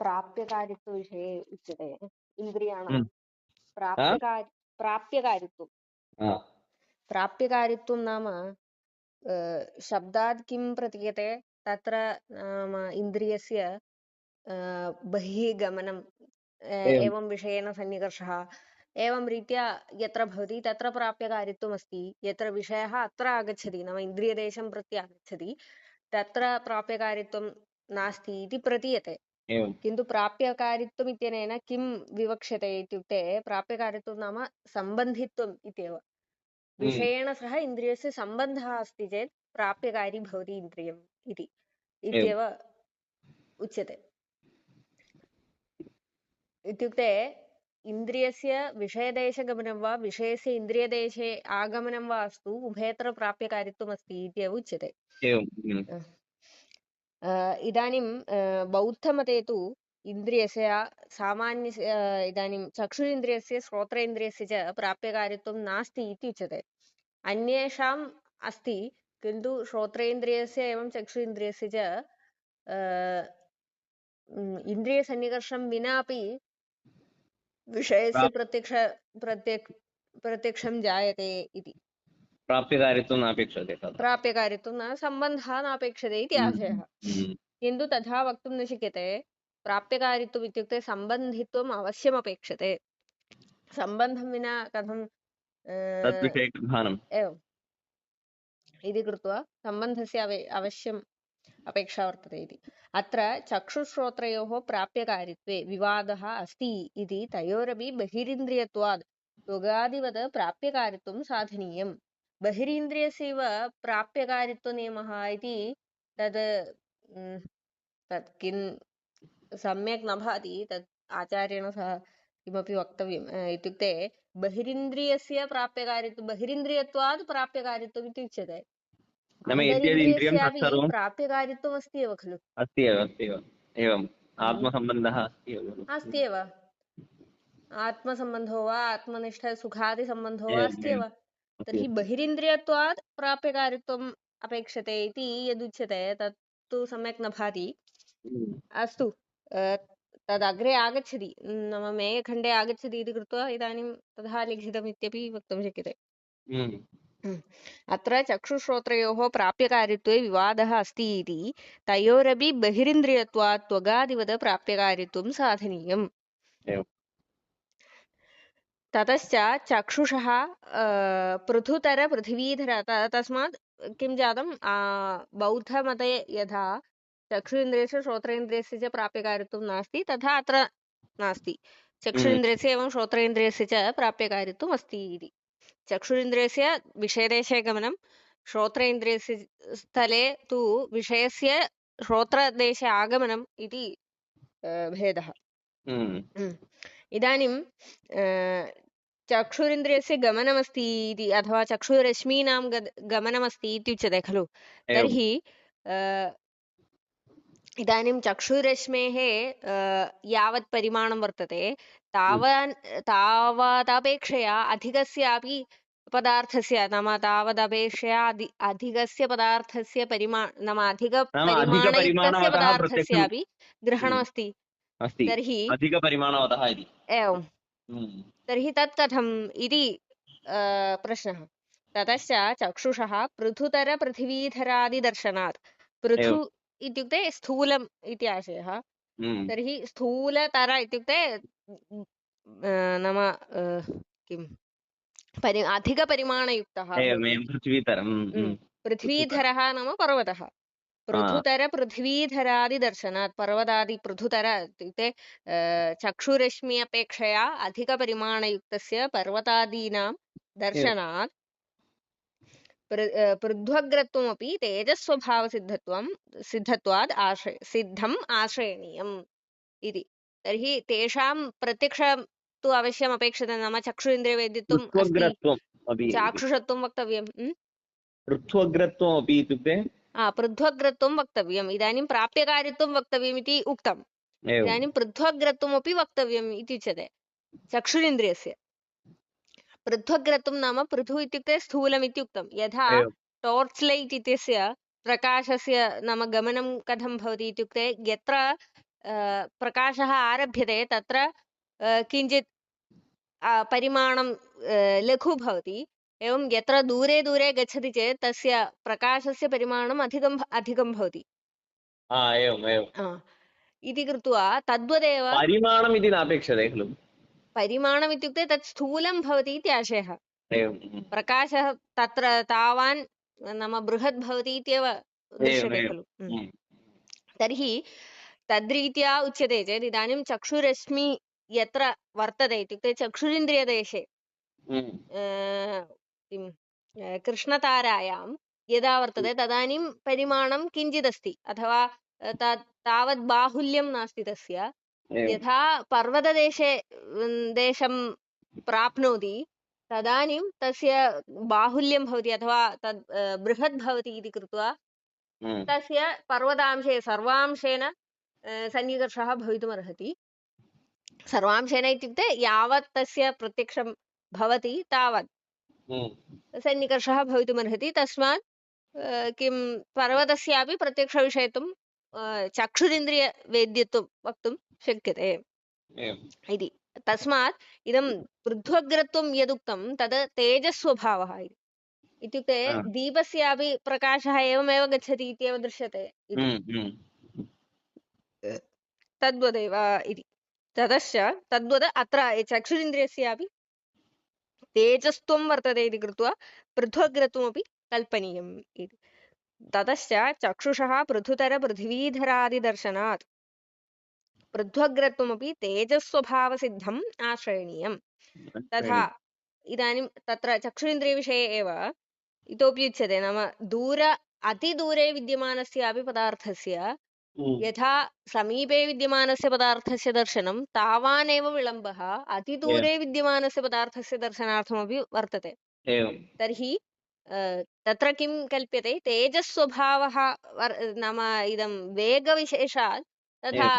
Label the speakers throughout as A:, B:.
A: प्राप्यकारित्वविषये उच्यते इन्द्रियाणां
B: हम्म। हाँ
A: प्राप्यकारित्वं
B: हाँ
A: प्राप्यकारित्वं नाम शब्दात् किं प्रतीयते तत्र नाम इन्द्रियस्य बहिः गमनं
B: एवं
A: एवं विषयेण सन्निकर्षः एवं रीत्या यत्र भवति तत्र प्राप्यकारित्वमस्ति यत्र विषयः अत्र आगच्छति नाम इन्द्रियदेशं प्रति आगच्छति तत्र प्राप्यकारित्वं नास्ति इति प्रतीयते
B: एवं
A: किन्तु प्राप्यकारित्वम् इत्यनेन किं विवक्ष्यते इत्युक्ते प्राप्यकारित्वं नाम सम्बन्धित्वम् इत्येव
B: हम्म
A: विषयेण सह इन्द्रियस्य सम्बन्धः अस्ति चेत् प्राप्यकारी भवति इन्द्रियम् इति
B: एवं
A: इत्येव उच्यते इत्युक्ते इन्द्रियस्य विषयदेशगमनं वा विषयस्य इन्द्रियदेशे आगमनं वा अस्तु उभयत्र प्राप्यकारित्वमस्ति इत्येव उच्यते
B: एवं
A: इदानीं बौद्धमते तु इन्द्रियस्य सामान्य इदानीं चक्षुरिन्द्रियस्य श्रोत्रेन्द्रियस्य च प्राप्यकारित्वं नास्ति इति उच्यते अन्येषाम् अस्ति किन्तु श्रोत्रेन्द्रियस्य एवं चक्षुरिन्द्रियस्य च इन्द्रियसन्निकर्षं विनापि विषयस्य प्रत्यक्षं जायते इति
B: प्राप्यकारित्वं नापेक्षते तथा
A: प्राप्यकारित्वं न सम्बन्धः नापेक्षते इति आशयः किन्तु तथा वक्तुं न शक्यते प्राप्यकारित्वम् इत्युक्ते सम्बन्धित्वम् अवश्यमपेक्षते सम्बन्धं विना कथं
B: तद्विषयकभानम्
A: एवम् इति कृत्वा सम्बन्धस्य अवश्यम् अपेक्षा वर्तते इति अत्र चक्षुश्रोत्रयोः प्राप्यकारित्वे विवादः अस्ति इति तयोरपि बहिरिन्द्रियत्वात् त्वगादिवत् प्राप्यकारित्वं साधनीयम् बहिरीन्द्रियस्यैव प्राप्यकारित्वनियमः इति तद् तत् किं सम्यक् न भाति तत् आचार्येण सह किमपि वक्तव्यम् इत्युक्ते बहिरिन्द्रियस्य बहिरिन्द्रियत्वात् प्राप्यकारित्वम् इति उच्यते
B: नाम यद्यद् इन्द्रियं
A: अन्तरिन्द्रियस्यापि
B: तत्सर्वम्
A: प्राप्यकारित्वम् अस्ति एव खलु
B: अस्ति एव एवम् आत्मसम्बन्धः अस्ति
A: अस्ति एव आत्मसम्बन्धो वा आत्मनिष्ठ सुखादिसम्बन्धो वा अस्ति
B: एवम्
A: एव तर्हि बहिरिन्द्रियत्वात् प्राप्यकारित्वम् अपेक्षते इति यदुच्यते तत्तु सम्यक् न भाति अस्तु तदग्रे आगच्छति नाम मेघखण्डे आगच्छति इति कृत्वा इदानीं तथा लिखितम् इत्यपि वक्तुं शक्यते अत्र चक्षुश्रोत्रयोः प्राप्यकारित्वे विवादः अस्ति इति तयोरपि बहिरिन्द्रियत्वात् त्वगादिवत् प्राप्यकारित्वं साधनीयम् ततश्च चक्षुषः पृथुतर पृथिवीधर तस्मात् किं जातं बौद्धमते यथा चक्षुरिन्द्रियस्य श्रोत्रेन्द्रियस्य च प्राप्यकारित्वं नास्ति तथा अत्र नास्ति चक्षुरिन्द्रियस्य एवं श्रोत्रेन्द्रियस्य च प्राप्यकारित्वम् अस्ति इति चक्षुरिन्द्रियस्य विषयदेशे गमनं श्रोत्रेन्द्रियस्य स्थले तु विषयस्य श्रोत्रदेशे आगमनम् इति भेदः इदानीं चक्षुरिन्द्रियस्य गमनमस्ति इति अथवा चक्षुरश्मीनां गमनमस्ति इति उच्यते खलु तर्हि इदानीं चक्षुरश्मेः यावत् परिमाणं वर्तते तावदपेक्षया अधिकस्यापि पदार्थस्य नाम तावदपेक्षया अधिकस्य पदार्थस्य नाम अधिकपरिमाणयुक्तस्य पदार्थस्यापि ग्रहणमस्ति तर्हि
B: अधिकपरिमाणवतः इति
A: एवं तर्हि तत् कथम् इति प्रश्नः ततश्च चक्षुषः पृथुतरपृथिवीधरादिदर्शनात् पृथु इत्युक्ते स्थूलम् इति आशयः तर्हि स्थूलतर इत्युक्ते नाम किम् अधिकपरिमाणयुक्तः पृथ्वीधरः नाम पर्वतः पृथुतरपृथिवीधरादिदर्शनात् पर्वतादि पृथुतर इत्युक्ते चक्षुरश्मि अपेक्षया अधिकपरिमाणयुक्तस्य पर्वतादीनां दर्शनात् पृथ्वग्रत्वमपि तेजस्वभावसिद्धत्वात् सिद्धम् आश्रयणीयम् इति तर्हि तेषां प्रत्यक्षं तु अवश्यम् अपेक्षते नाम चक्षुरिन्द्रियवेद्यत्वम् अस्ति चाक्षुषत्वं वक्तव्यम्
B: पृथ्वग्रत्वमपि इत्युक्ते
A: पृथ्वग्रत्वं वक्तव्यम् इदानीं प्राप्यकारित्वं वक्तव्यम् इति उक्तम् इदानीं पृथ्वग्रत्वमपि वक्तव्यम् इति उच्यते चक्षुरिन्द्रियस्य पृथ्वग्रत्वं नाम पृथु इत्युक्ते स्थूलम् इति उक्तं यथा टॉर्च लाइट इत्यस्य प्रकाशस्य नाम गमनं कथं भवति इत्युक्ते यत्र प्रकाशः आरभ्यते तत्र किञ्चित् परिमाणं लघु भवति एवं यत्र दूरे दूरे गच्छति चेत् तस्य प्रकाशस्य परिमाणम् अधिकं भवति
B: एवम् एवम्
A: इति कृत्वा तद्वदेव
B: परिमाणम् इति नापेक्षते खलु
A: परिमाणम् इत्युक्ते तत् स्थूलं भवति इति आशयः
B: एवं
A: प्रकाशः तत्र तावान् नाम बृहत् भवति इत्येव दृश्यते खलु तर्हि तद्रीत्या उच्यते चेत् इदानीं चक्षुरश्मि यत्र वर्तते इत्युक्ते चक्षुरिन्द्रियदेशे कृष्णतारायां यदा वर्तते तदानीं परिमाणं किञ्चिदस्ति अथवा तावत् बाहुल्यं नास्ति तस्य यथा पर्वतदेशे देशं प्राप्नोति तदानीं तस्य बाहुल्यं भवति अथवा तद् बृहत् भवति इति कृत्वा तस्य पर्वतांशे सर्वांशेन सन्निकर्षः भवितुमर्हति सर्वांशेन इत्युक्ते यावत् तस्य प्रत्यक्षं भवति तावत् सन्निकर्षः भवितुमर्हति तस्मात् किं पर्वतस्यापि प्रत्यक्षविषयत्वं चक्षुरिन्द्रियवेद्यत्वं वक्तुं शक्यते इति तस्मात् इदं पृथ्वग्रत्वं यदुक्तं तद् तेजस्वभावः इत्युक्ते दीपस्यापि प्रकाशः एवमेव गच्छति इत्येव दृश्यते तद्वदेव इति ततश्च तद्वत् अत्र चक्षुरिन्द्रियस्यापि तेजस्त्वं वर्तते इति कृत्वा पृथ्वग्रत्वमपि कल्पनीयम् इति ततश्च चक्षुषः पृथुतरपृथिवीधरादिदर्शनात् पृथ्वग्रत्वमपि तेजस्वभावसिद्धम् आश्रयणीयम् तथा इदानीं तत्र चक्षुरिन्द्रियविषये एव इतोपि उच्यते नाम अतिदूरे विद्यमानस्यापि पदार्थस्य यथा समीपे विद्यमानस्य पदार्थस्य दर्शनं तावानेव विलम्बः अतिदूरे विद्यमानस्य पदार्थस्य दर्शनार्थमपि वर्तते तर्हि तत्र किं कल्प्यते तेजस्वभावः नाम इदं वेगविशेषात् तथा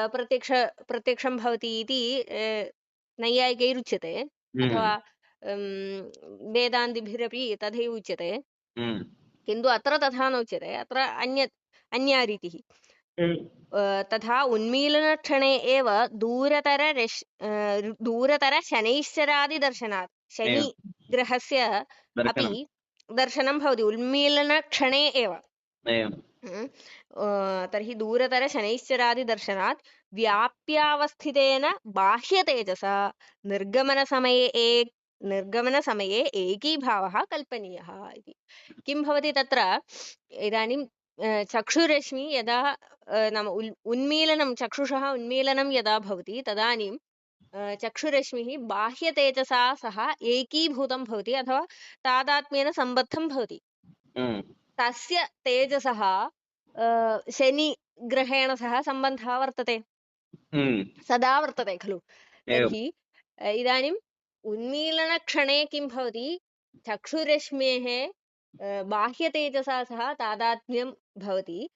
A: प्रत्यक्षं भवति इति नैयायिकैरुच्यते अथवा वेदान्तिभिरपि तथैव उच्यते किन्तु अत्र तथा नोच्यते अत्र अन्या रीतिः तथा उन्मीलनक्षणे एव दूरतरशनैश्चरादिदर्शनात् शनिग्रहस्य अपि दर्शनं भवति उन्मीलनक्षणे एव तर्हि दूरतरशनैश्चरादिदर्शनात् व्याप्यावस्थितेन बाह्यतेजसा निर्गमनसमये एकीभावः कल्पनीयः इति किं भवति तत्र इदानीं चक्षुरश्मि यदा नाम चक्षुषः उन्मीलनं यदा भवति तदानीं चक्षुरश्मिः बाह्यतेजसा सह एकीभूतं भवति अथवा तादात्म्येन सम्बद्धं भवति तस्य तेजसः शनिग्रहेण सह सम्बन्धः वर्तते सदा वर्तते खलु तर्हि इदानीम् उन्मीलनक्षणे किं भवति चक्षुरश्मेः बाह्यतेजसा सह तादात्म्यं भवति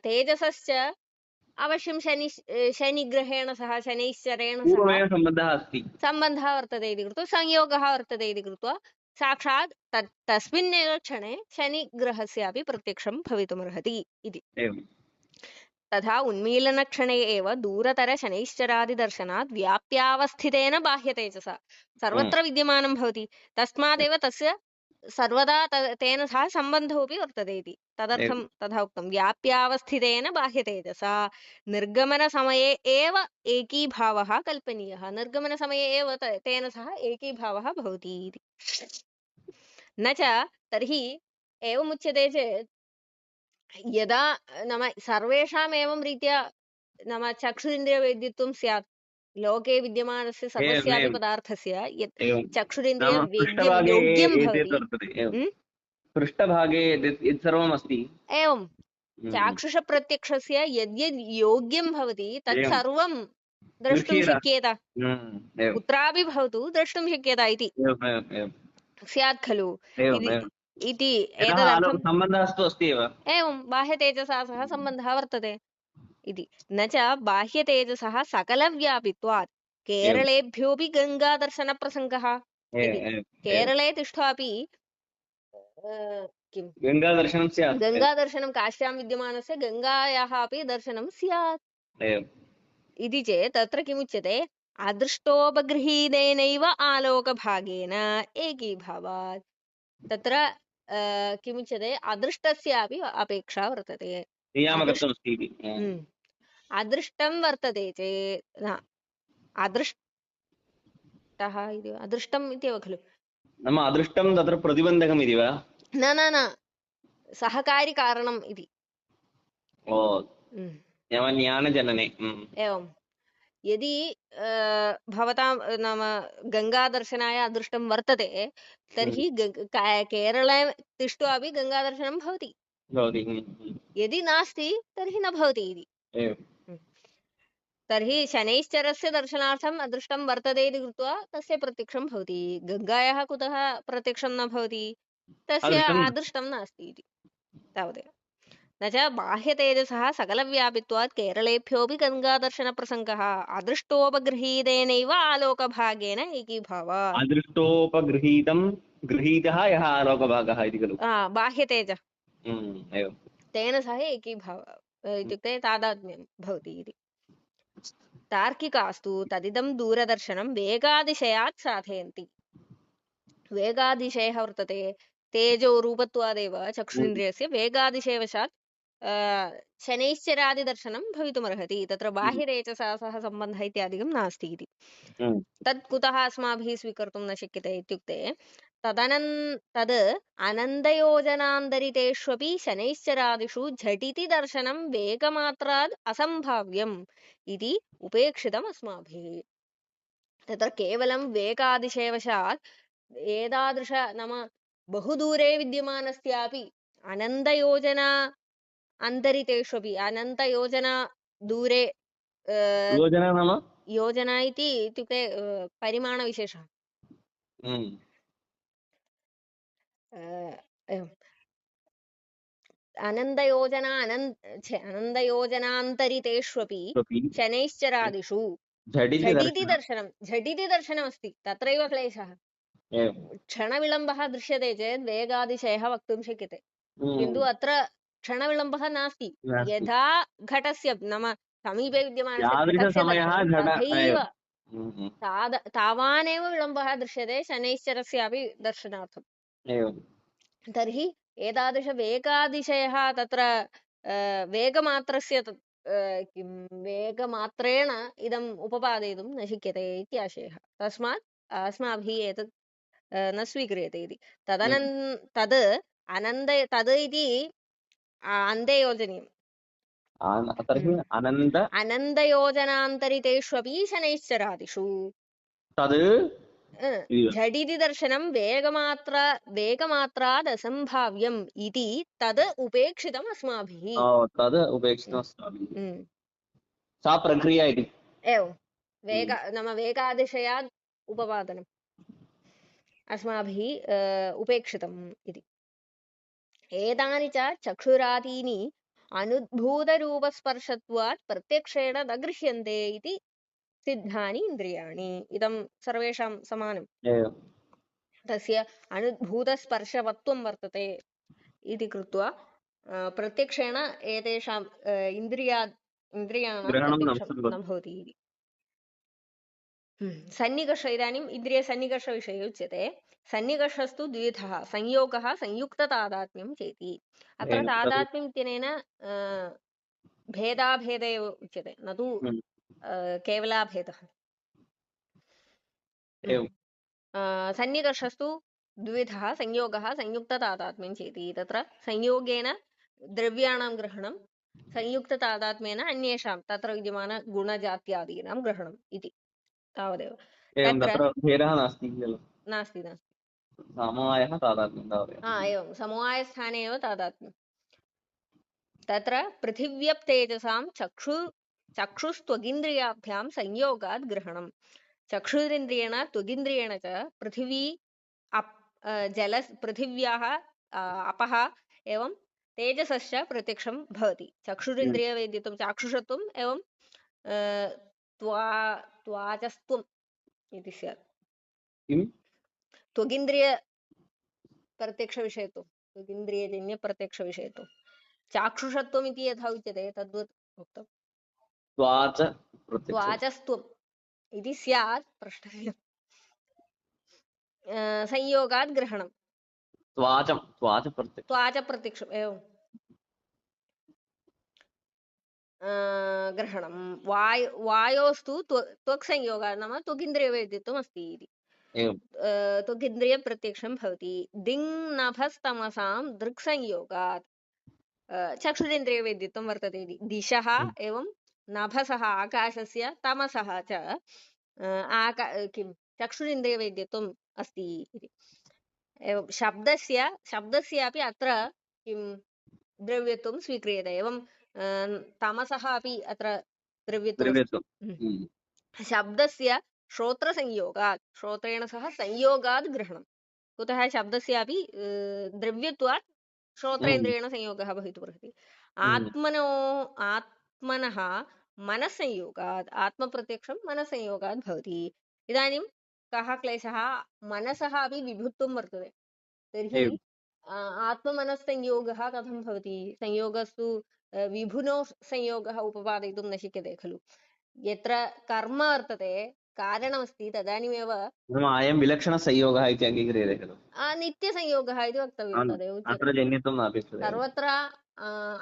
A: तेजसश्च अवश्यं शनिग्रहेण सह शनैश्चरेण सह सम्बन्धः वर्तते इति कृत्वा संयोगः वर्तते इति कृत्वा साक्षात् तस्मिन्नेव क्षणे शनिग्रहस्यापि प्रत्यक्षं भवितुमर्हति इति तथा उन्मीलनक्षणे एव दूरतरशनैश्चरादिदर्शनात् व्याप्यावस्थितेन बाह्यतेजसा सर्वत्र विद्यमानं भवति तस्मादेव तस्य सर्वदा तेन सह सम्बन्धोऽपि वर्तते इति तदर्थं तथा उक्तं व्याप्यावस्थितेन बाह्यतेजसा निर्गमनसमये एव एकीभावः कल्पनीयः निर्गमनसमये एव तेन सह एकीभावः भवति इति न च तर्हि एवमुच्यते चेत् यदा नाम सर्वेषाम् एवं रीत्या नाम चक्षुरिन्द्रियवेद्यत्वं स्यात् लोके विद्यमानस्य सर्वस्यापि पदार्थस्य यत् चक्षुरिन्द्रियवेद्यं योग्यं भवति
B: पृष्ठभागे यत् सर्वम् अस्ति
A: एवं चाक्षुषप्रत्यक्षस्य यद्यद् योग्यं भवति तत् सर्वं द्रष्टुं शक्येत कुत्रापि भवतु द्रष्टुं शक्येत इति स्यात् खलु इति एतदर्थं
B: सम्बन्धस्तु अस्ति
A: एवं बाह्यतेजसा सह सम्बन्धः वर्तते इति न च बाह्यतेजसः सकलव्यापित्वात् केरळेभ्योऽपि गङ्गादर्शनप्रसङ्गः केरळे तिष्ठापि किं
B: गङ्गादर्शनं स्यात्
A: गङ्गादर्शनं काश्यां विद्यमानस्य गङ्गायाः अपि दर्शनं स्यात्
B: एवम्
A: इति चेत् तत्र किमुच्यते अदृष्टोपगृहीतेनैव आलोकभागेन एकीभावात् तत्र किमुच्यते अदृष्टस्यापि अपेक्षा वर्तते
B: नियामकत्वमस्ति इति
A: अदृष्टं वर्तते चेत् अदृष्टः इति अदृष्टम् इत्येव खलु
B: नाम अदृष्टं तत्र प्रतिबन्धकम् इति वा
A: न न न सहकारिकारणम् इति
B: ओ नाम ज्ञानजनने
A: एवं यदि भवतां नाम गङ्गादर्शनाय अदृष्टं वर्तते तर्हि केरळे तिष्ट्वा अपि गङ्गादर्शनं भवति यदि नास्ति तर्हि न भवति इति तर्हि शनैश्चरस्य दर्शनार्थम् अदृष्टं वर्तते इति कृत्वा तस्य प्रत्यक्षं भवति गङ्गायाः कुतः प्रत्यक्षं न भवति तस्य अदृष्टं नास्ति इति तावदेव न च बाह्यतेजसः सकलव्यापित्वात् केरळेभ्योऽपि गङ्गादर्शनप्रसङ्गः अदृष्टोपगृहीतेनैव आलोकभागेन एकीभावात्
B: अदृष्टोपगृहीतं गृहीतः यः आलोकभागः इति खलु
A: बाह्यतेजः
B: एवं
A: तेन सह एकीभावः इत्युक्ते तादात्म्यं भवति इति तार्किकास्तु तदिदं दूरदर्शनं वेगादिशयात् साधयन्ति वेगादिशयः वर्तते तेजो रूपत्वादेव चक्षुरिन्द्रियस्य वेगादिशयवशात् शनैश्चरादिदर्शनं भवितुमर्हति तत्र बाह्यतेजसा सह सम्बन्धः इत्यादिकं नास्ति इति तत् कुतः अस्माभिः स्वीकर्तुं न शक्यते इत्युक्ते तद् अनन्दयोजनान्तरितेष्वपि शनैश्चरादिषु झटिति दर्शनं वेगमात्राद् असम्भाव्यम् इति उपेक्षितम् अस्माभिः तत्र केवलं वेगादिशयवशात् एतादृश नाम बहुदूरे विद्यमानस्यापि अनन्तयोजना अन्तरितेष्वपि अनन्तयोजना दूरे
B: योजना नाम
A: योजना इति इत्युक्ते परिमाणविशेषः अनन्तयोजनान्तरितेष्वपि शनैश्चरादिषु झटिति दर्शनमस्ति तत्रैव क्लेशः क्षणविलम्बः दृश्यते चेत् वेगादिशयः वक्तुं शक्यते किन्तु अत्र क्षणविलम्बः नास्ति यथा घटस्य नाम समीपे विद्यमानस्य तावानेव विलम्बः दृश्यते शनैश्चरस्यापि दर्शनार्थम् तर्हि एतादृश वेगादिशयः तत्र वेगमात्रस्य किं वेगमात्रेण इदम् उपपादयितुं न शक्यते इति आशयः तस्मात् अस्माभिः एतत् न स्वीक्रियते इति तद् इति अन्ते योजनीयम् अनन्तयोजनान्तरितेष्वपि शनैश्चरादिषु
B: तद्
A: झटिति दर्शनं वेगमात्राद् असम्भाव्यम् इति तद् उपेक्षितम् अस्माभिः
B: सा प्रक्रिया इति
A: एवं नाम वेगादिशयात् उपपादनम् अस्माभिः उपेक्षितम् इति एतानि च चक्षुरादीनि अनुद्भूतरूपस्पर्शत्वात् प्रत्यक्षेण न गृह्यन्ते इति सिद्धानि इन्द्रियाणि इदं सर्वेषां समानम् तस्य अनुद्भूतस्पर्शवत्वं वर्तते इति कृत्वा प्रत्यक्षेण एतेषाम् इन्द्रियाणां प्रत्यक्षं न भवति इति सन्निकर्ष इदानीम् इन्द्रियसन्निकर्षविषये उच्यते सन्निकर्षस्तु द्विविधः संयोगः संयुक्ततादात्म्यं चेति अत्र तादात्म्यम् इत्यनेन भेदाभेद एव उच्यते न तु केवलाभेदः सन्निकर्षस्तु द्विविधः संयोगः संयुक्ततादात्म्यं चेति तत्र संयोगेन द्रव्याणां ग्रहणं संयुक्ततादात्म्येन अन्येषां तत्र विद्यमानगुणजात्यादीनां ग्रहणम् इति तावदेव नास्ति एवं समवायस्थाने एव तादात्म्यं तत्र पृथिव्यप्तेजसां चक्षुस्त्वगिन्द्रियाभ्यां संयोगात् ग्रहणं चक्षुरिन्द्रियेण त्वगिन्द्रियेण च पृथिवी पृथिव्याः अपः एवं तेजसश्च प्रत्यक्षं भवति चक्षुरिन्द्रियवेद्यत्वं चाक्षुषत्वम् एवं त्वाचस्त्वम् इति स्यात् त्वगिन्द्रिय प्रत्यक्षविषयत्वं त्वगिन्द्रियजन्यप्रत्यक्षविषयत्वं चाक्षुषत्वम् इति यथा उच्यते तद्वत् उक्तं
B: त्वाच प्रत्यक्षम्
A: त्वाचस्त्वम् इति स्यात् प्रष्टव्यं संयोगात् ग्रहणं
B: त्वाच प्रत्यक्षम्
A: त्वाच प्रत्यक्षम् एवं ग्रहणं वायोस्तु त्वक्संयोगात् नाम त्वगिन्द्रियवेदित्वम् अस्ति इति
B: एवं
A: त्वगिन्द्रियप्रत्यक्षं भवति दिङ् नभस्तमसां दृक्संयोगात् चक्षुरेन्द्रियवेद्यत्वं वर्तते इति दिशः एवं नभसः आकाशस्य तमसः च किं चक्षुरेन्द्रियवेद्यत्वम् अस्ति इति एवं शब्दस्यापि अत्र किं द्रव्यत्वं स्वीक्रियते एवं तमसः अपि अत्र द्रव्यत्वमस्ति
B: द्रव्यत्वम्
A: शब्दस्य श्रोत्रसंयोगात् श्रोत्रेण सह संयोगात् ग्रहणं कुतः शब्दस्यापि द्रव्यत्वात् श्रोत्रेन्द्रियेण संयोगः भवितुमर्हति आत्मनः मनस्संयोगात् आत्मप्रत्यक्षं मनस्संयोगात् भवति इदानीं कः क्लेशः मनसः अपि विभुत्वं वर्तते तर्हि आत्ममनस्संयोगः कथं भवति संयोगस्तु विभुनो संयोगः उपपादयितुं न शक्यते खलु यत्र कर्म वर्तते कारणमस्ति तदानीमेव
B: अयं विलक्षणसंयोगः इति अङ्गीक्रियते खलु
A: नित्यसंयोगः इति वक्तव्यं तदेव उच्यते
B: अत्र जन्यत्वं नापेक्षते
A: सर्वत्र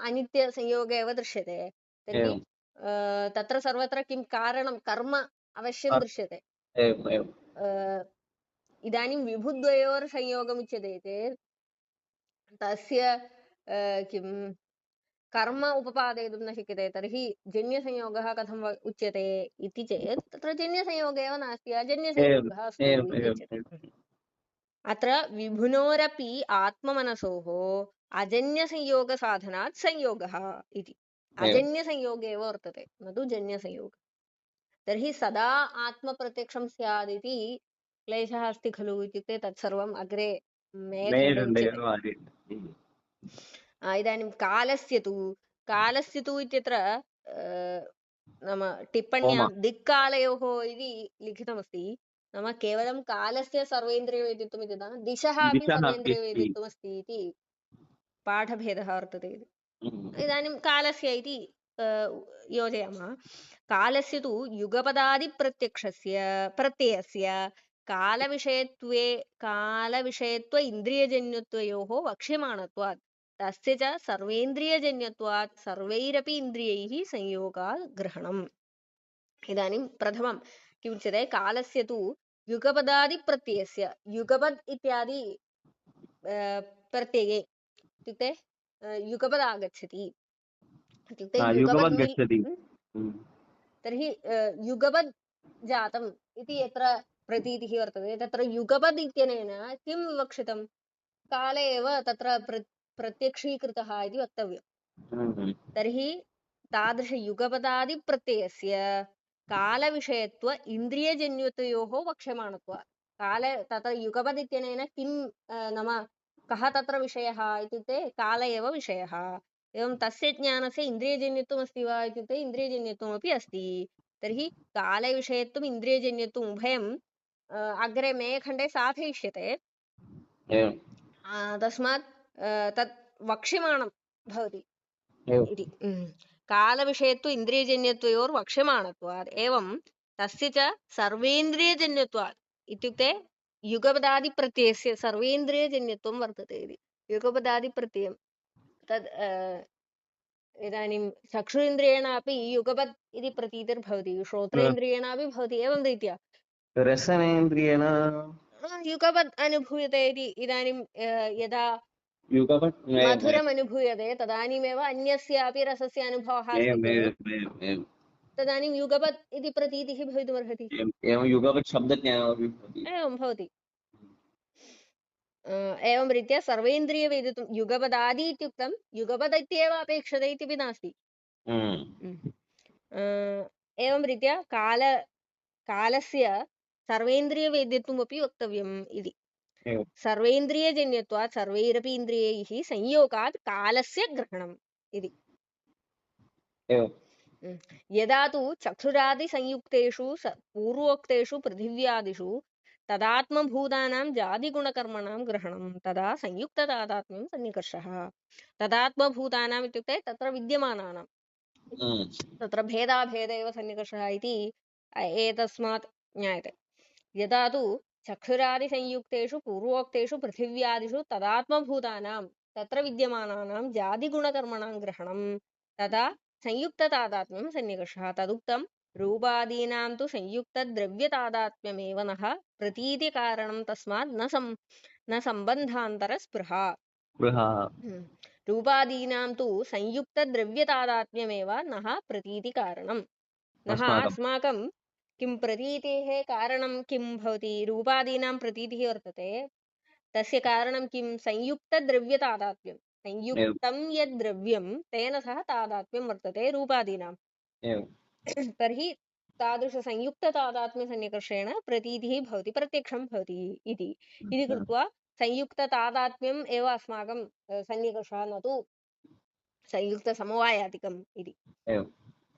A: अनित्यसंयोगः एव दृश्यते तर्हि तत्र सर्वत्र किं कारणं कर्म अवश्यं दृश्यते इदानीं विभुद्वयोर्संयोगमुच्यते चेत् तस्य किं कर्म उपपादयितुं न शक्यते तर्हि जन्यसंयोगः कथं उच्यते इति चेत् तत्र जन्यसंयोगः एव नास्ति अजन्यसंयोगः अस्ति इति उच्यते अत्र विभुनोरपि आत्ममनसोः अजन्यसंयोगसाधनात् संयोगः इति अजन्यसंयोगे एव वर्तते न तु जन्यसंयोगः तर्हि सदा आत्मप्रत्यक्षं स्यात् इति क्लेशः अस्ति खलु इत्युक्ते तत्सर्वम् अग्रे मेखण्डे उच्यते इदानीं कालस्य तु इत्यत्र नाम टिप्पण्यां दिक्कालयोः इति लिखितमस्ति नाम केवलं कालस्य सर्वेन्द्रियवेदित्वम् इति न दिशः अपि सर्वेन्द्रियवेदित्वम् अस्ति इति पाठभेदः वर्तते इदानीं कालस्य इति योजयामः कालस्य तु युगपदादिप्रत्ययस्य कालविषयत्व इन्द्रियजन्यत्वयोः वक्ष्यमाणत्वात् तस्य च सर्वेन्द्रियजन्यत्वात् सर्वैरपि इन्द्रियैः संयोगात् ग्रहणम् इदानीं प्रथमं किमुच्यते कालस्य तु युगपदादिप्रत्ययस्य युगपद् इत्यादि प्रत्यये इत्युक्ते युगपद् आगच्छति इत्युक्ते तर्हि युगपद् जातम् इति यत्र प्रतीतिः वर्तते तत्र युगपद् इत्यनेन किं विवक्षितं काले एव तत्र प्रत्यक्षीकृतः इति वक्तव्यम् तर्हि तादृशयुगपदादिप्रत्ययस्य कालविषयत्व इन्द्रियजन्यतयोः वक्ष्यमाणत्वात् काले तत्र युगपद् इत्यनेन किं नाम कः तत्र विषयः इत्युक्ते काल एव विषयः एवं तस्य ज्ञानस्य इन्द्रियजन्यत्वम् अस्ति वा इत्युक्ते इन्द्रियजन्यत्वमपि अस्ति तर्हि कालविषयत्वम् इन्द्रियजन्यत्वम् उभयम् अग्रे मेखण्डे साधयिष्यते तस्मात् तत् वक्ष्यमाणं भवति इति कालविषयत्व इन्द्रियजन्यत्वयोर्वक्ष्यमाणत्वात् एवं तस्य च सर्वेन्द्रियजन्यत्वात् इत्युक्ते युगपदादिप्रत्ययस्य सर्वेन्द्रियजन्यत्वं वर्तते इति युगपदादिप्रत्ययं तद् इदानीं चक्षुरिन्द्रियेण अपि युगपद् इति प्रतीतिर्भवति श्रोत्रेन्द्रियेणापि भवति एवं रीत्या
B: रसनेन्द्रियेण
A: युगपद् अनुभूयते इति इदानीं यदा मधुरम् अनुभूयते तदानीमेव अन्यस्यापि रसस्य अनुभवः अस्ति तदानीं युगपद् इति प्रतीतिः भवितुमर्हति एवं भवति एवं रीत्या सर्वेन्द्रियवेदितुं युगपदादि इत्युक्तं युगपद् इत्येव अपेक्षते इत्यपि नास्ति एवं रीत्या कालस्य सर्वेन्द्रियवेद्यत्वमपि वक्तव्यम् इति सर्वेन्द्रियजन्यत्वात् सर्वैरपि इन्द्रियैः संयोगात् कालस्य ग्रहणम् इति यदा तु चक्षुरादिसंयुक्तेषु पूर्वोक्तेषु पृथिव्यादिषु तदात्मभूतानां जातिगुणकर्मणां ग्रहणं तदा संयुक्ततादात्म्यं सन्निकर्षः तदात्मभूतानाम् इत्युक्ते तत्र विद्यमानानां तत्र भेदाभेद एव सन्निकर्षः इति एतस्मात् ज्ञायते यदा तु चक्षुरादिसंयुक्तेषु पूर्वोक्तेषु पृथिव्यादिषु तदात्मभूतानां तत्र विद्यमानानां जातिगुणकर्मणां ग्रहणं तदा संयुक्ततादात्म्यं सन्निकर्षः तदुक्तं रूपादीनां तु संयुक्तद्रव्यतादात्म्यमेव नः प्रतीतिकारणं तस्मात् न सम्बन्धान्तरस्पृहा रूपादीनां तु संयुक्तद्रव्यतादात्म्यमेव नः प्रतीतिकारणं नः अस्माकं किं प्रतीतेः कारणं किं भवति रूपादीनां प्रतीतिः वर्तते तस्य कारणं किं संयुक्तद्रव्यतादात्म्यं संयुक्तं यद् द्रव्यं तेन सह तादात्म्यं वर्तते रूपादीनां तर्हि तादृशसंयुक्ततादात्म्यसन्निकर्षेण प्रतीतिः भवति प्रत्यक्षं भवति इति कृत्वा संयुक्ततादात्म्यम् एव अस्माकं सन्निकर्षः न तु संयुक्तसमवायादिकम् इति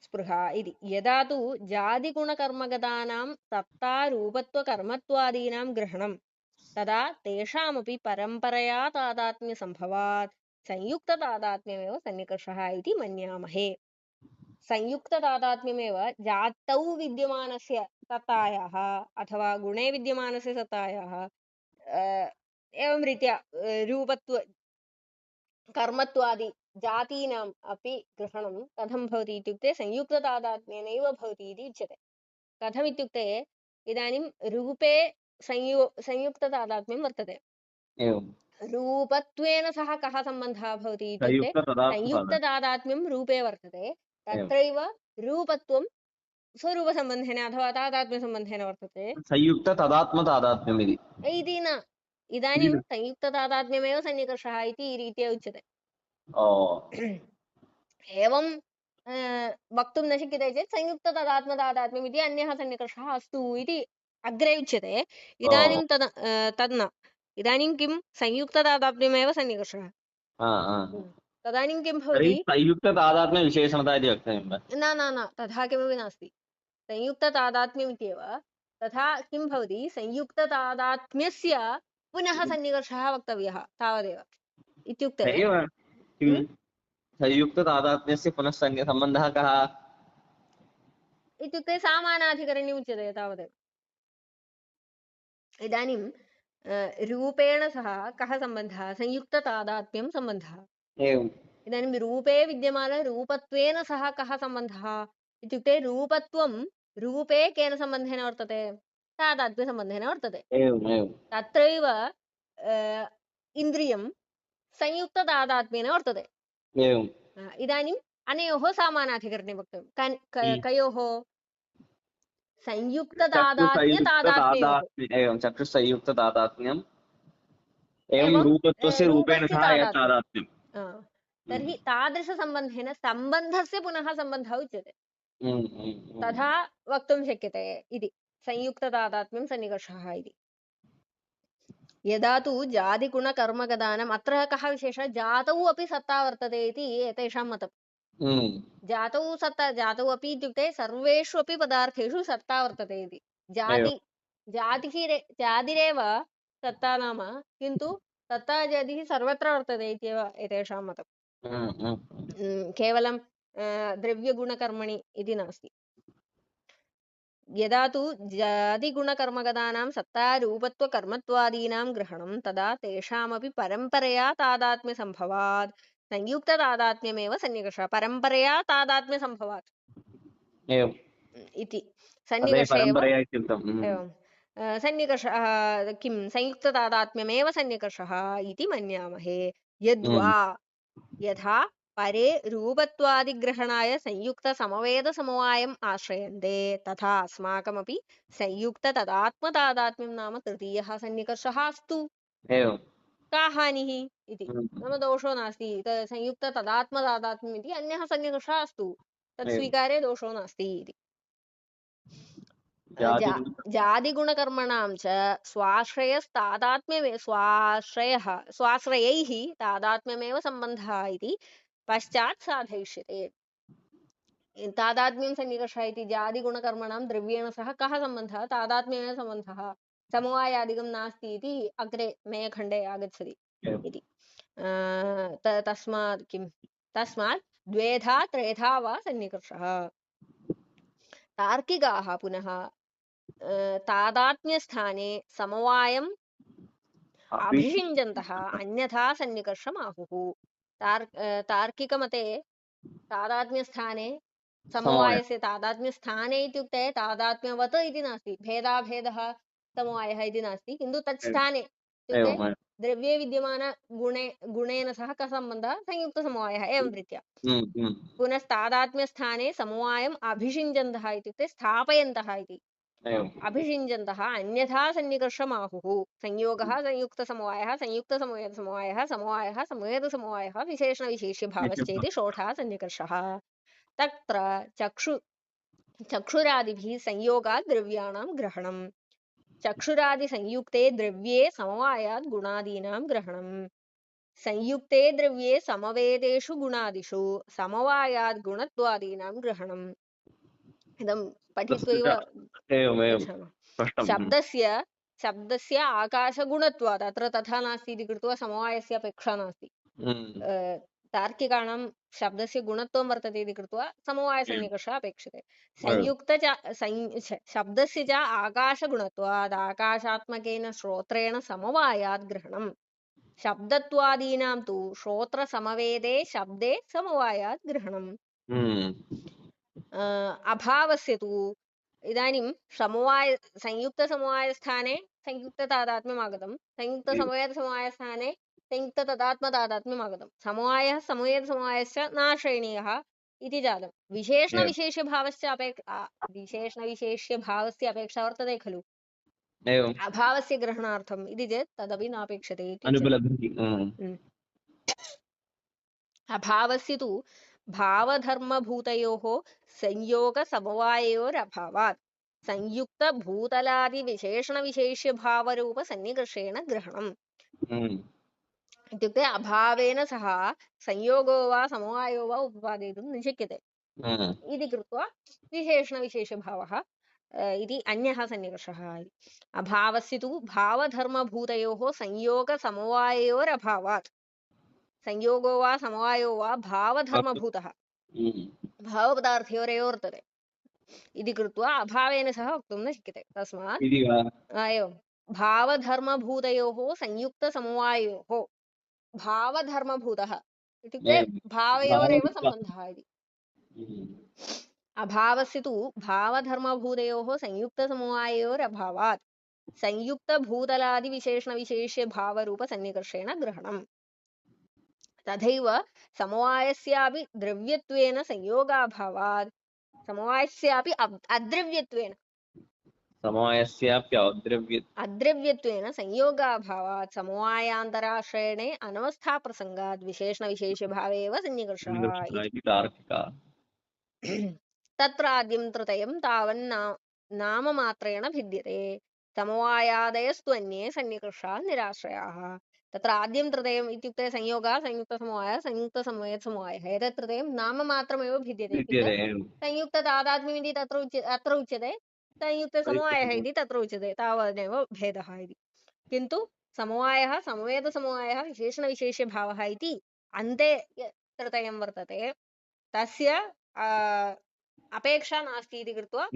A: स्पृहा इति यदा तु जातिगुणकर्मगतानां सत्तारूपत्वकर्मत्वादीनां ग्रहणं तदा तेषामपि परम्परया तादात्म्यसम्भवात् संयुक्ततादात्म्यमेव सन्निकर्षः इति मन्यामहे संयुक्ततादात्म्यमेव जातौ विद्यमानस्य सत्तायाः अथवा गुणे विद्यमानस्य सत्तायाः एवं रीत्या रूपत्व कर्मत्वादि जातीनाम् अपि ग्रहणं कथं भवति इत्युक्ते संयुक्ततादात्म्येनैव भवति इति उच्यते कथम् इत्युक्ते इदानीं रूपे संयुक्ततादात्म्यं वर्तते रूपत्वेन सह कः सम्बन्धः भवति इत्युक्ते संयुक्ततादात्म्यं रूपे वर्तते तत्रैव रूपत्वं स्वरूपसम्बन्धेन अथवा तादात्म्यसम्बन्धेन वर्तते
B: संयुक्ततादात्म्यतादात्म्यम्
A: इति न इदानीं संयुक्ततादात्म्यमेव सन्निकर्षः इति रीत्या उच्यते एवं वक्तुं न शक्यते चेत् संयुक्ततादात्म्यतादात्म्यम् इति अन्यः सन्निकर्षः अस्तु इति अग्रे उच्यते इदानीं तद् न इदानीं किं संयुक्ततादात्म्यमेव सन्निकर्षः तदानीं किं भवति
B: संयुक्ततादात्म्यविशेषणता इति वक्तव्यं वा
A: न न न तथा किमपि नास्ति संयुक्ततादात्म्यम् इत्येव तथा किं भवति संयुक्ततादात्म्यस्य पुनः सन्निकर्षः वक्तव्यः तावदेव इत्युक्ते
B: संयुक्ततादात्म्यस्य पुनः सम्बन्धः कः
A: इत्युक्ते सामानाधिकरणे उच्यते तावदेव इदानीं रूपेण सह कः सम्बन्धः संयुक्ततादात्म्यं सम्बन्धः इदानीं रूपे विद्यमानरूपत्वेन सह कः सम्बन्धः इत्युक्ते रूपत्वं रूपे केन सम्बन्धेन वर्तते तादात्म्यसम्बन्धेन वर्तते तत्रैव इन्द्रियं संयुक्ततादात्म्येन वर्तते इदानीम् अनयोः सामानाधिकरणे वक्तव्यं कयोः संयुक्ततादात्म्यतादात्म्ययोः
B: चक्षुसंयुक्ततादात्म्यम् एवं रूपत्वस्य रूपेण सह तादात्म्यम्
A: तर्हि तादृशसम्बन्धेन सम्बन्धस्य पुनः सम्बन्धः उच्यते तथा वक्तुं शक्यते इति संयुक्ततादात्म्यं सन्निकर्षः इति यदा तु जातिगुणकर्मगदानम् अत्र कः विशेषः जातौ अपि सत्ता वर्तते इति एतेषां मतं जातौ अपि इत्युक्ते सर्वेषु अपि पदार्थेषु सत्ता वर्तते इति जातिरेव सत्ता नाम किन्तु सत्ता जातिः सर्वत्र वर्तते इत्येव एतेषां मतं केवलं द्रव्यगुणकर्मणि इति नास्ति यदा तु जातिगुणकर्मगदानां सत्तारूपत्वकर्मत्वादीनां ग्रहणं तदा तेषामपि परम्परया तादात्म्यसम्भवात् संयुक्ततादात्म्यमेव सन्निकर्षः परम्परया तादात्म्यसम्भवात् इति सन्निकर्षः एवं सन्निकर्षः किं संयुक्ततादात्म्यमेव सन्निकर्षः इति मन्यामहे यद्वा यथा परे रूपत्वादिग्रहणाय संयुक्तसमवेदसमवायम् आश्रयन्ते तथा अस्माकमपि संयुक्ततदात्मतादात्म्यं नाम तृतीयः सन्निकर्षः अस्तु का हानिः इति नाम दोषो नास्ति संयुक्ततदात्मतादात्म्यम् इति अन्यः सन्निकर्षः अस्तु तत् स्वीकारे दोषो नास्ति इति जातिगुणकर्मणां च स्वाश्रयैः तादात्म्यमेव सम्बन्धः इति पश्चात् साधयिष्यते तादात्म्यं सन्निकर्षः इति जातिगुणकर्मणां द्रव्येण सह कः सम्बन्धः तादात्म्यमेव सम्बन्धः समवायादिकं नास्ति इति अग्रे मेयखण्डे आगच्छति इति तस्मात् किं तस्मात् द्वेधा त्रेधा वा सन्निकर्षः तार्किकाः पुनः तादात्म्यस्थाने समवायम् अभिषिञ्जन्तः अन्यथा सन्निकर्षम् आहुः तार्किकमते तादात्म्यस्थाने समवायस्य तादात्म्यस्थाने इत्युक्ते तादात्म्यवत् इति नास्ति भेदाभेदः समवायः इति नास्ति किन्तु तत् स्थाने इत्युक्ते द्रव्ये विद्यमान गुणेन सह कः सम्बन्धः संयुक्तसमवायः एवं रीत्या पुनस्तादात्म्यस्थाने समवायम् अभिषिञ्जन्तः इत्युक्ते स्थापयन्तः इति अभिषिञ्जन्तः अन्यथा सन्निकर्षमाहुः संयोगः संयुक्तसमवायः संयुक्तसमवेतसमवायः समवायः समवेतसमवायः विशेषणविशेष्यभावश्चेति षोडशः सन्निकर्षः तत्र चक्षुरादिभिः संयोगात् द्रव्याणां ग्रहणम् चक्षुरादिसंयुक्ते द्रव्ये समवायात् गुणादीनां ग्रहणम् संयुक्ते द्रव्ये समवेतेषु गुणादिषु समवायात् गुणत्वादीनां ग्रहणम् इदं पठित्वैव शब्दस्य आकाशगुणत्वात् अत्र तथा नास्ति इति कृत्वा समवायस्य अपेक्षा नास्ति तार्किकाणां शब्दस्य गुणत्वं वर्तते इति कृत्वा समवायसन्निकर्षः अपेक्षते शब्दस्य च आकाशगुणत्वात् आकाशात्मकेन श्रोत्रेण समवायात् ग्रहणम् शब्दत्वादीनां तु श्रोत्रसमवेदे शब्दे समवायात् ग्रहणम् अभावस्य तु इदानीं संयुक्तसमवायस्थाने संयुक्ततादात्म्यम् आगतं संयुक्तसमवेतसमवायस्थाने संयुक्ततदात्मतादात्म्यम् आगतं समवायः समवेतसमवायश्च नाश्रयणीयः इति जातं विशेषणविशेष्यभावस्य विशेषणविशेष्यभावस्य अपेक्षा वर्तते खलु अभावस्य ग्रहणार्थम् इति चेत् तदपि नापेक्षते अभावस्य तु भावधर्मभूतयोः संयोगसमवाययोरभावात् संयुक्तभूतलादिविशेषणविशेष्यभावरूपसन्निकर्षेण ग्रहणम् इत्युक्ते अभावेन सह संयोगो वा समवायो वा उपपादयितुं न शक्यते इति कृत्वा विशेषणविशेषभावः इति अन्यः सन्निकर्षः अभावस्य तु भावधर्मभूतयोः संयोगसमवाययोरभावात् संयोगो वा समवायो वा भावधर्मभूतः भावपदार्थयोरेव वर्तते इति कृत्वा अभावेन सह वक्तुं न शक्यते तस्मात् एवं भावधर्मभूतयोः संयुक्तसमवायोः भावधर्मभूतः इत्युक्ते भावयोरेव सम्बन्धः इति अभावस्य तु भावधर्मभूतयोः संयुक्तसमवायोरभावात् संयुक्तभूतलादिविशेषणविशेष्यभावरूपसन्निकर्षेण ग्रहणम् तथैव समवायस्यापि द्रव्यत्वेन संयोगाभावात् समवायस्यापि अद्रव्यत्वेन अद्रव्यत्वेन संयोगाभावात् समवायान्तराश्रयणे अनवस्थाप्रसङ्गात् विशेषणविशेष्यभावे एव सन्निकर्षः तत्र आद्यं तृतीयं नाममात्रेण भिद्यते समवायादयस्त्वन्ये सन्निकर्षाः निराश्रयाः तत्र आद्यं तृतीयम् इत्युक्ते संयोगः संयुक्तसमवायः संयुक्तसमवेतसमवायः एतत् तृतीयं नाममात्रमेव भिद्यते इत्युक्ते संयुक्ततादात्म्यमिति अत्र उच्यते संयुक्तसमवायः इति तत्र उच्यते तावदेव भेदः इति किन्तु समवायः समवेतसमवायः विशेषणविशेष्यभावः इति अन्ते तृतीयं वर्तते तस्य अपेक्षा नास्ति इति कृत्वा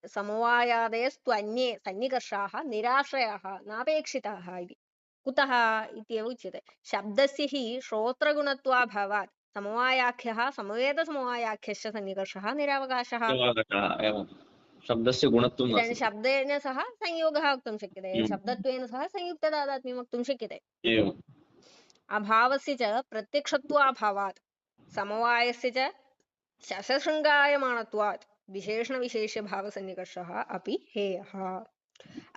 A: समवायादयस्त्वन्ये सन्निकर्षाः निराश्रयाः नापेक्षिताः इति कुतः इत्येव उच्यते शब्दस्य हि श्रोत्रगुणत्वाभावात् समवायाख्यः समवेतसमवायाख्यश्च सन्निकर्षः निरावकाशः
B: शब्दस्य गुणत्वं
A: इदानीं शब्देन सह संयोगः वक्तुं शक्यते शब्दत्वेन सह संयुक्ततादात्म्यं वक्तुं शक्यते अभावस्य च प्रत्यक्षत्वाभावात् समवायस्य च शशशृङ्गायमाणत्वात् विशेषणविशेष्यभावसन्निकर्षः अपि हेयः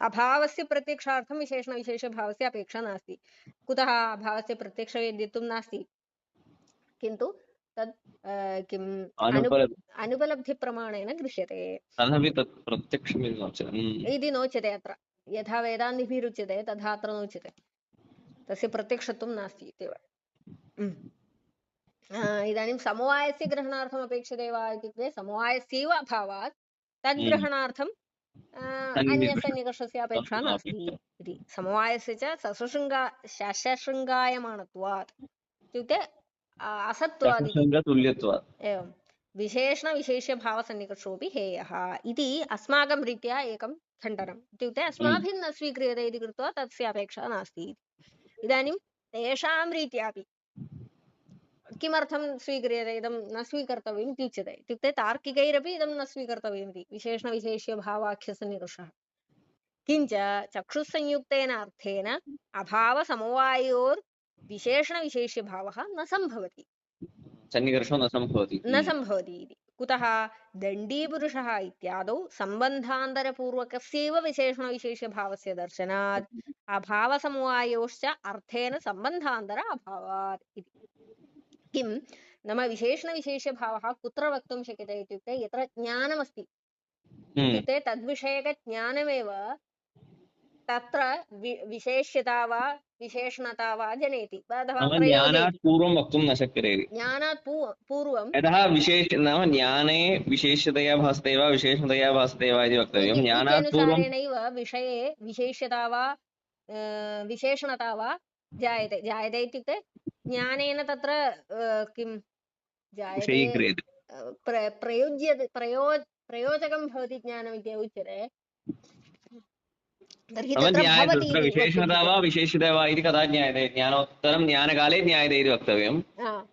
A: अभावस्य प्रत्यक्षार्थं विशेषणविशेष्यभावस्य अपेक्षा नास्ति कुतः अभावस्य प्रत्यक्षवेद्यत्वं नास्ति किन्तु तद् किम् अनुपलब्धिप्रमाणेन गृह्यते इति नोच्यते अत्र यथा वेदान्तिभिरुच्यते तथा अत्र नोच्यते तस्य प्रत्यक्षत्वं नास्ति इत्येव इदानीं समवायस्य ग्रहणार्थम् अपेक्षते वा इत्युक्ते समवायस्यैव अभावात् तद्ग्रहणार्थं अन्यसन्निकर्षस्य अपेक्षा नास्ति इति समवायस्य च शशशृङ्गायमानत्वात् इत्युक्ते असत्त्वादिति
B: तुल्यत्वात्
A: एवं विशेषणविशेष्यभावसन्निकर्षोऽपि हेयः इति अस्माकं रीत्या एकं खण्डनम् इत्युक्ते अस्माभिः न स्वीक्रियते इति कृत्वा तस्य अपेक्षा नास्ति इदानीं तेषां रीत्यापि किमर्थं स्वीक्रियते इदं न स्वीकर्तव्यम् इत्युच्यते इत्युक्ते तार्किकैरपि इदं न स्वीकर्तव्यमिति विशेषणविशेष्यभावाख्यसन्निकर्षः किञ्च चक्षुस्संयुक्तेन अर्थेन अभावसमवायोर्विशेषणविशेष्यभावः न सम्भवति
B: सन्निकर्षो न सम्भवति
A: इति कुतः दण्डीपुरुषः इत्यादौ सम्बन्धान्तरपूर्वकस्यैव विशेषणविशेष्यभावस्य दर्शनात् अभावसमवायोश्च अर्थेन सम्बन्धान्तर अभावात् इति किं नाम विशेषणविशेष्यभावः कुत्र वक्तुं शक्यते इत्युक्ते यत्र ज्ञानमस्ति इत्युक्ते तद्विषयकज्ञानमेव तत्र विशेष्यता वा विशेषणता वा जनयति अथवा
B: ज्ञानात् पूर्वं वक्तुं न शक्यते
A: ज्ञानात् पूर्वं
B: यतः नाम ज्ञाने विशेष्यतया भासते वा विशेषणतया भासते वा इति वक्तव्यं ज्ञानात् पूर्वमेव
A: विषये विशेष्यता वा विशेषणता वा जायते इत्युक्ते ज्ञानेन तत्र किं जायते प्रयोजकं भवति ज्ञानम् इति उच्यते तर्हि तत्र
B: विशेषणता वा विशेष्यता वा इति कदा ज्ञायते ज्ञानोत्तरं ज्ञानकाले ज्ञायते इति वक्तव्यं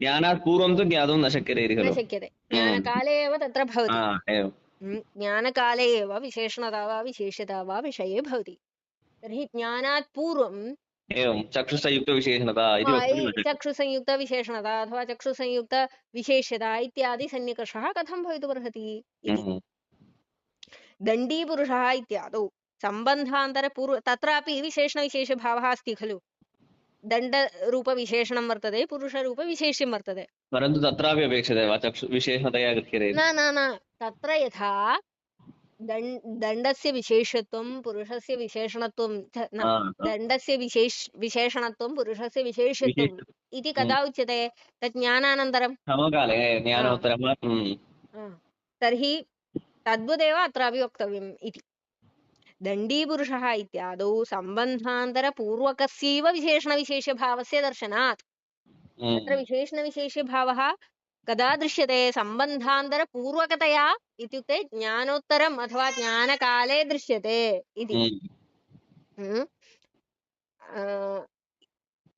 B: ज्ञानात् पूर्वं तु ज्ञातुं न शक्यते इति खलु
A: शक्यते ज्ञानकाले एव तत्र भवति ज्ञानकाले एव विशेषणता वा विशेष्यता वा विषये भवति तर्हि ज्ञानात् पूर्वं
B: एवं चक्षुसंयुक्तविशेषणता
A: चक्षुसंयुक्तविशेषणता अथवा चक्षुसंयुक्तविशेष्यता इत्यादि सन्निकर्षः कथं भवितुमर्हति दण्डीपुरुषः इत्यादौ सम्बन्धान्तरपूर्व तत्रापि विशेषणविशेषभावः अस्ति खलु दण्डरूपविशेषणं वर्तते पुरुषरूपविशेष्यं वर्तते
B: परन्तु तत्रापि अपेक्षते वा विशेषणतया गृह्यते
A: न तत्र यथा दण्डस्य विशेषत्वं पुरुषस्य विशेषणत्वं दण्डस्य विशेषणत्वं पुरुषस्य विशेषत्वम् इति कदा उच्यते तत् ज्ञानानन्तरं
B: समकाले ज्ञानोत्तरं
A: तर्हि तद्वदेव अत्रापि वक्तव्यम् इति दण्डीपुरुषः इत्यादौ सम्बन्धान्तरपूर्वकस्यैव विशेषणविशेष्यभावस्य दर्शनात् तत्र विशेषणविशेष्यभावः कदा दृश्यते सम्बन्धान्तरपूर्वकतया इत्युक्ते ज्ञानोत्तरम् अथवा ज्ञानकाले दृश्यते इति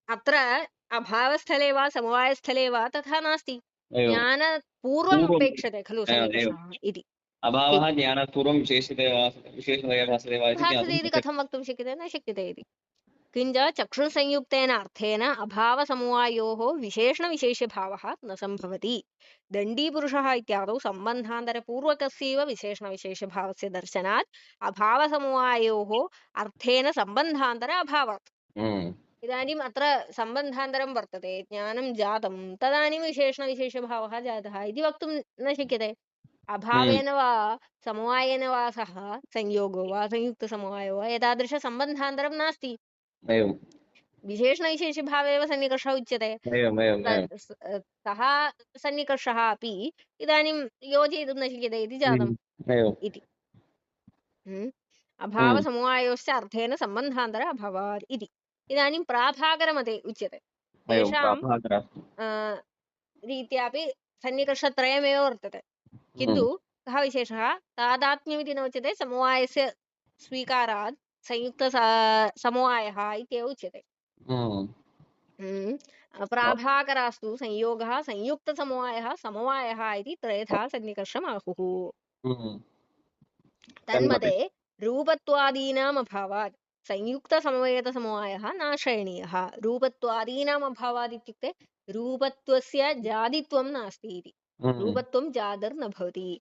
A: अत्र अभावस्थले वा समवायस्थले वा तथा नास्ति ज्ञानपूर्वम् अपेक्षते खलु सन्निकर्षः इति
B: अभावः ज्ञानात् पूर्वं विशेषणतया भासते वा
A: इति कथं वक्तुं शक्यते न शक्यते इति किञ्च चक्षुसंयुक्तेन अर्थेन अभावसमवायोः विशेषणविशेष्यभावः न सम्भवति दण्डीपुरुषः इत्यादौ सम्बन्धान्तरपूर्वकस्यैव विशेषणविशेष्यभावस्य दर्शनात् अभावसमवायोः अर्थेन सम्बन्धान्तर अभावात् इदानीम् अत्र सम्बन्धान्तरं वर्तते ज्ञानं जातं तदानीं विशेषणविशेष्यभावः जातः इति वक्तुं न शक्यते अभावेन वा समवायेन वा सह संयोगो वा संयुक्तसमवायो वा एतादृशसम्बन्धान्तरं नास्ति विशेषणविशेष्यभावे एव सन्निकर्षः उच्यते सः सन्निकर्षः अपि इदानीं योजयितुं न शक्यते इति जातम् इति अभावसमवायोश्च अर्थेन सम्बन्धान्तर अभवात् इति इदानीं प्राभाकरमते उच्यते तेषां रीत्यापि सन्निकर्षत्रयमेव वर्तते किन्तु कः विशेषः तादात्म्यमिति न उच्यते समवायस्य स्वीकारात् संयुक्तसमवायः इत्येव उच्यते प्राभाकरास्तु संयोगः संयुक्तसमवायः समवायः इति त्रयथा सन्निकर्षम् आहुः तन्मते रूपत्वादीनाम् अभावात् संयुक्तसमवेतसमवायः नाश्रयणीयः रूपत्वादीनाम् अभावात् इत्युक्ते रूपत्वस्य जादित्वं नास्ति इति रूपत्वं जादर्न भवति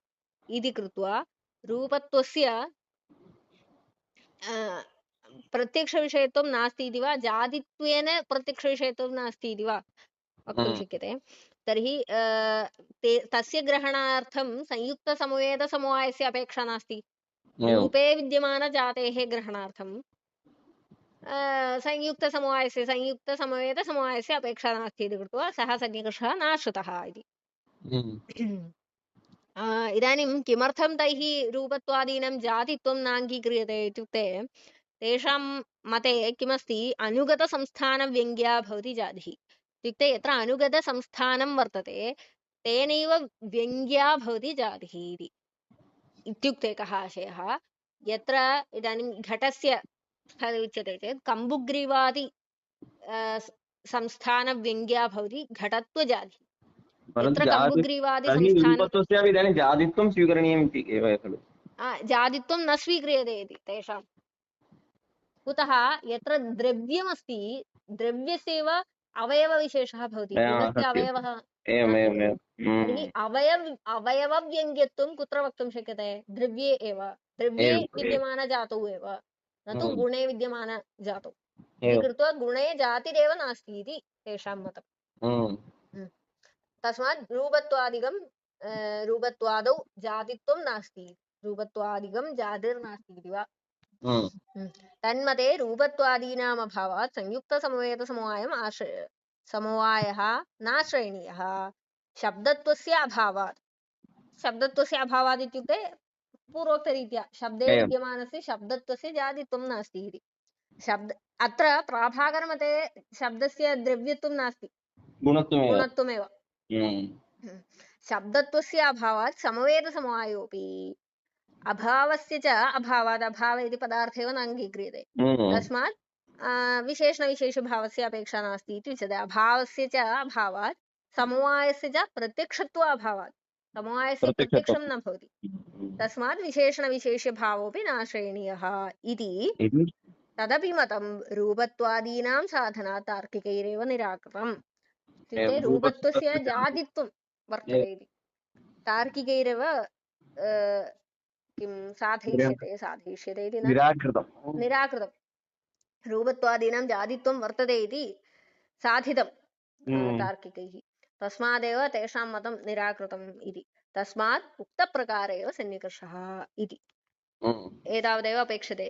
A: इति कृत्वा रूपत्वस्य प्रत्यक्षविषयत्वं नास्ति इति वा जादित्वेन प्रत्यक्षविषयत्वं नास्ति इति वा वक्तुं शक्यते तर्हि तस्य ग्रहणार्थं संयुक्तसमवेतसमवायस्य अपेक्षा नास्ति रूपे विद्यमानजातेः ग्रहणार्थं संयुक्तसमवेतसमवायस्य अपेक्षा नास्ति इति कृत्वा सः सन्निकर्षः नाश्रितः इति इदानीं किमर्थं तैः रूपत्वादीनां जातित्वं नाङ्गीक्रियते इत्युक्ते तेषां मते किमस्ति अनुगतसंस्थानव्यङ्ग्या भवति जातिः इत्युक्ते यत्र अनुगतसंस्थानं वर्तते तेनैव व्यङ्ग्या भवति जातिः इति इत्युक्ते कः आशयः यत्र इदानीं घटस्य उच्यते चेत् कम्बुग्रीवादि संस्थानव्यङ्ग्या भवति घटत्वजातिः
B: परन्तु
A: यत्र कम्बुग्रीवादि
B: तर्हि
A: संस्थानं
B: रूपत्वस्यापि इदानीं जातित्वं स्वीकरणीयम् इति एव खलु
A: जातित्वं न स्वीक्रियते इति तेषां कुतः यत्र द्रव्यमस्ति द्रव्यस्यैव अवयवविशेषः भवति गृहस्य अवयवः तर्हि अवयवव्यङ्ग्यत्वं कुत्र वक्तुं शक्यते द्रव्ये एव द्रव्ये विद्यमानजातौ एव न तु गुणे विद्यमानजातौ इति कृत्वा गुणे जातिरेव नास्ति इति तेषां मतम् तस्मात् रूपत्वादौ जातित्वं नास्ति रूपत्वादिकं जातिर्नास्ति इति वा तन्मते रूपत्वादीनाम् अभावात् संयुक्तसमवेतसमवायम् समवायः नाश्रयणीयः शब्दत्वस्य अभावात् इत्युक्ते पूर्वोक्तरीत्या शब्दे विद्यमानस्य शब्दत्वस्य जातित्वं नास्ति इति अत्र प्राभाकरमते शब्दस्य द्रव्यत्वं नास्ति गुणत्वमेव शब्दत्वस्य अभावात् समवेतसमवायोऽपि अभावस्य च अभावात् अभाव इति पदार्थेव न अङ्गीक्रियते तस्मात् विशेषणविशेषभावस्य अपेक्षा नास्ति इति उच्यते अभावस्य च अभावात् समवायस्य च प्रत्यक्षत्व अभावात् समवायस्य प्रत्यक्षं न भवति तस्मात् विशेषणविशेषभावोऽपि नाश्रयणीयः इति तदपि मतं रूपत्वादीनां साधनात् तार्किकैरेव निराकृतम् इत्युक्ते रूपत्वस्य जातित्वं वर्तते इति तार्किकैरेव किं साधयिष्यते इति निराकृतं रूपत्वादीनां जातित्वं वर्तते इति साधितं तार्किकैः तस्मादेव तेषां मतं निराकृतम् इति तस्मात् उक्तप्रकार एव सन्निकर्षः इति एतावदेव अपेक्षते